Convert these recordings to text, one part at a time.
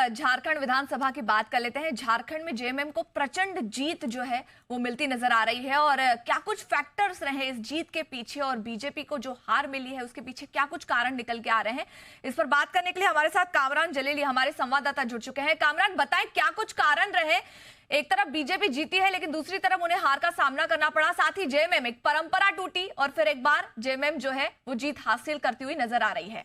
झारखंड विधानसभा की बात कर लेते हैं। झारखंड में जेएमएम को प्रचंड जीत जो है वो मिलती नजर आ रही है और क्या कुछ फैक्टर्स रहे इस जीत के पीछे और बीजेपी को जो हार मिली है उसके पीछे क्या कुछ कारण निकल के आ रहे हैं, इस पर बात करने के लिए हमारे साथ कामरान जलीली हमारे संवाददाता जुड़ चुके हैं। कामरान, बताएं क्या कुछ कारण रहे। एक तरफ बीजेपी जीती है लेकिन दूसरी तरफ उन्हें हार का सामना करना पड़ा, साथ ही जेएमएम एक परंपरा टूटी और फिर एक बार जेएमएम जो है वो जीत हासिल करती हुई नजर आ रही है।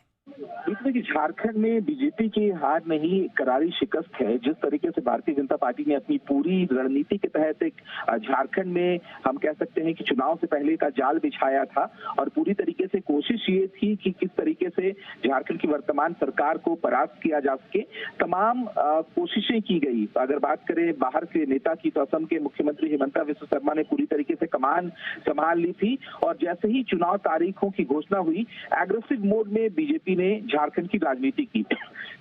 इसमें कि झारखंड में बीजेपी की हार नहीं करारी शिकस्त है। जिस तरीके से भारतीय जनता पार्टी ने अपनी पूरी रणनीति के तहत एक झारखंड में हम कह सकते हैं कि चुनाव से पहले का जाल बिछाया था और पूरी तरीके से कोशिश ये थी कि किस तरीके से झारखंड की वर्तमान सरकार को परास्त किया जा सके। तमाम कोशिशें की गई। अगर बात करें बाहर के नेता की तो असम के मुख्यमंत्री हिमंता विश्व शर्मा ने पूरी तरीके से कमान संभाल ली थी और जैसे ही चुनाव तारीखों की घोषणा हुई, एग्रेसिव मोड में बीजेपी ने झारखंड की राजनीति की।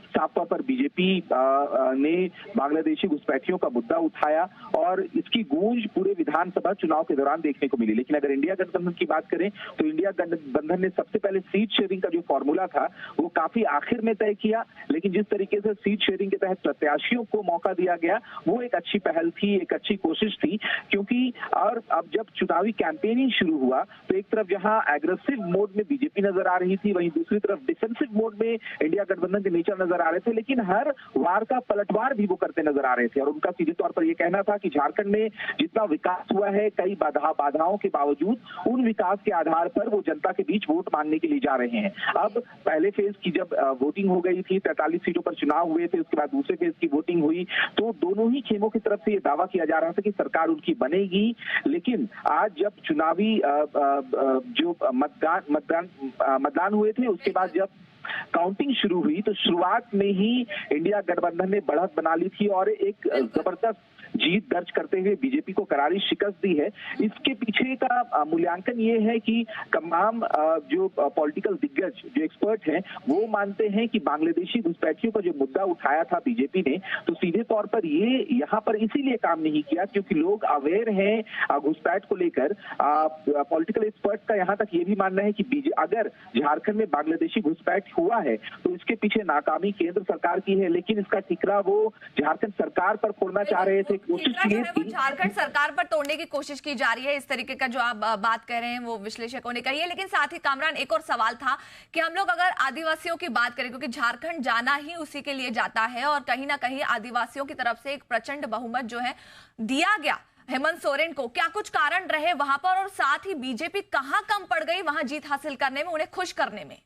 साफ तौर पर बीजेपी ने बांग्लादेशी घुसपैठियों का मुद्दा उठाया और इसकी गूंज पूरे विधानसभा चुनाव के दौरान देखने को मिली। लेकिन अगर इंडिया गठबंधन की बात करें तो इंडिया गठबंधन ने सबसे पहले सीट शेयरिंग का जो फॉर्मूला था वो काफी आखिर में तय किया। लेकिन जिस तरीके से सीट शेयरिंग के तहत प्रत्याशियों को मौका दिया गया वो एक अच्छी पहल थी, एक अच्छी कोशिश थी, क्योंकि और अब जब चुनावी कैंपेनिंग शुरू हुआ तो एक तरफ जहां एग्रेसिव मोड में बीजेपी नजर आ रही थी, वहीं दूसरी तरफ डिफेंसिव मोड में इंडिया गठबंधन के नेता नजर आ रहे थे। लेकिन हर वार का पलटवार भी वो करते नजर आ रहे थे और उनका सीधे तौर पर यह कहना था कि झारखंड में जितना विकास हुआ है कई बाधाओं के बावजूद उन विकास के आधार पर वो जनता के बीच वोट मांगने के लिए जा रहे हैं। अब पहले फेज की जब वोटिंग हो गई थी, 43 सीटों पर चुनाव हुए थे, उसके बाद दूसरे फेज की वोटिंग हुई तो दोनों ही खेमों की तरफ से ये दावा किया जा रहा था कि सरकार उनकी बनेगी। लेकिन आज जब चुनावी जो मतदान हुए थे उसके बाद जब काउंटिंग शुरू हुई तो शुरुआत में ही इंडिया गठबंधन ने बढ़त बना ली थी और एक जबरदस्त जीत दर्ज करते हुए बीजेपी को करारी शिकस्त दी है। इसके पीछे का मूल्यांकन ये है कि तमाम जो पॉलिटिकल दिग्गज जो एक्सपर्ट हैं वो मानते हैं कि बांग्लादेशी घुसपैठियों का जो मुद्दा उठाया था बीजेपी ने तो सीधे तौर पर ये यहाँ पर इसीलिए काम नहीं किया क्योंकि लोग अवेयर हैं घुसपैठ को लेकर। पॉलिटिकल एक्सपर्ट का यहाँ तक ये भी मानना है कि अगर झारखंड में बांग्लादेशी घुसपैठ हुआ है तो इसके पीछे नाकामी केंद्र सरकार की है, लेकिन इसका ठिकरा वो झारखंड सरकार पर फोड़ना चाह रहे थे। झारखंड सरकार पर तोड़ने की कोशिश की जा रही है, इस तरीके का जो आप बात कर रहे हैं वो विश्लेषकों ने कही है। लेकिन साथ ही कामरान, एक और सवाल था कि हम लोग अगर आदिवासियों की बात करें, क्योंकि झारखंड जाना ही उसी के लिए जाता है और कहीं ना कहीं आदिवासियों की तरफ से एक प्रचंड बहुमत जो है दिया गया हेमंत सोरेन को, क्या कुछ कारण रहे वहां पर और साथ ही बीजेपी कहां कम पड़ गई वहां जीत हासिल करने में, उन्हें खुश करने में?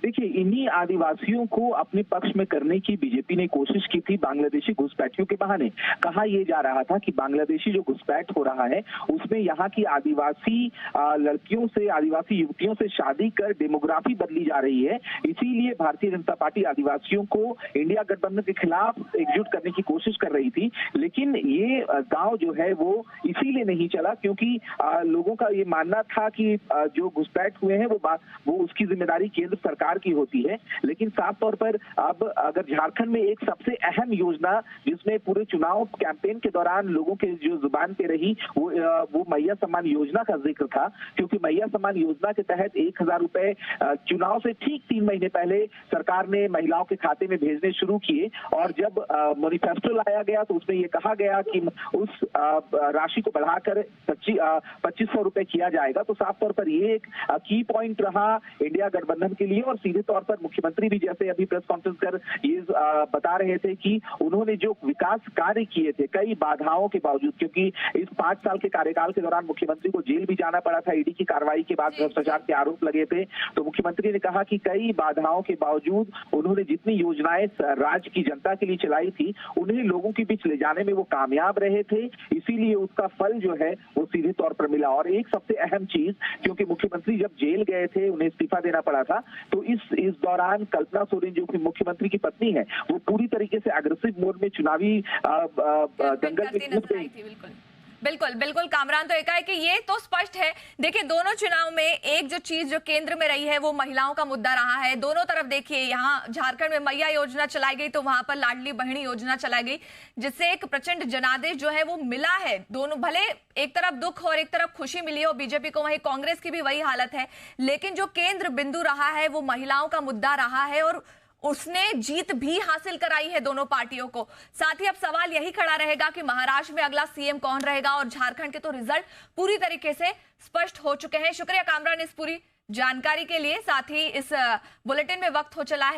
देखिए, इन्हीं आदिवासियों को अपने पक्ष में करने की बीजेपी ने कोशिश की थी बांग्लादेशी घुसपैठियों के बहाने। कहा यह जा रहा था कि बांग्लादेशी जो घुसपैठ हो रहा है उसमें यहाँ की आदिवासी लड़कियों से, आदिवासी युवतियों से शादी कर डेमोग्राफी बदली जा रही है। इसीलिए भारतीय जनता पार्टी आदिवासियों को इंडिया गठबंधन के खिलाफ एकजुट करने की कोशिश कर रही थी। लेकिन ये गाँव जो है वो इसीलिए नहीं चला क्योंकि लोगों का ये मानना था कि जो घुसपैठ हुए हैं वो उसकी जिम्मेदारी केंद्र सरकार की होती है। लेकिन साफ तौर पर अब अगर झारखंड में एक सबसे अहम योजना जिसमें पूरे चुनाव कैंपेन के दौरान लोगों के जो जुबान पे रही वो मैया सम्मान योजना का जिक्र था, क्योंकि मैया सम्मान योजना के तहत 1000 रुपए चुनाव से ठीक 3 महीने पहले सरकार ने महिलाओं के खाते में भेजने शुरू किए और जब मैनिफेस्टो लाया गया तो उसमें यह कहा गया कि उस राशि को बढ़ाकर 2500 रुपए किया जाएगा। तो साफ तौर पर ये एक की पॉइंट रहा इंडिया गठबंधन के लिए और सीधे तौर पर मुख्यमंत्री भी जैसे अभी प्रेस कॉन्फ्रेंस कर ये बता रहे थे कि उन्होंने जो विकास कार्य किए थे कई बाधाओं के बावजूद, क्योंकि इस 5 साल के कार्यकाल के दौरान मुख्यमंत्री को जेल भी जाना पड़ा था, ईडी की कार्रवाई के बाद भ्रष्टाचार के आरोप लगे थे। तो मुख्यमंत्री ने कहा कि कई बाधाओं के बावजूद उन्होंने जितनी योजनाएं राज्य की जनता के लिए चलाई थी उन्हें लोगों के बीच ले जाने में वो कामयाब रहे थे, इसीलिए उसका फल जो है वो सीधे तौर पर मिला। और एक सबसे अहम चीज, क्योंकि मुख्यमंत्री जब जेल गए थे उन्हें इस्तीफा देना पड़ा था, तो इस दौरान कल्पना सोरेन जो कि मुख्यमंत्री की पत्नी है वो पूरी तरीके से अग्रेसिव मोड में चुनावी दंगल में कूद गई। बिल्कुल बिल्कुल कामरान, तो एक है कि ये तो स्पष्ट है। देखिए, दोनों चुनाव में एक जो चीज जो केंद्र में रही है वो महिलाओं का मुद्दा रहा है। दोनों तरफ देखिए, यहाँ झारखंड में मैया योजना चलाई गई तो वहां पर लाडली बहनी योजना चलाई गई, जिससे एक प्रचंड जनादेश जो है वो मिला है। दोनों, भले एक तरफ दुख और एक तरफ खुशी मिली हो बीजेपी को, वहीं कांग्रेस की भी वही हालत है, लेकिन जो केंद्र बिंदु रहा है वो महिलाओं का मुद्दा रहा है और उसने जीत भी हासिल कराई है दोनों पार्टियों को। साथ ही अब सवाल यही खड़ा रहेगा कि महाराष्ट्र में अगला सीएम कौन रहेगा, और झारखंड के तो रिजल्ट पूरी तरीके से स्पष्ट हो चुके हैं। शुक्रिया कामरान इस पूरी जानकारी के लिए। साथ ही इस बुलेटिन में वक्त हो चला है।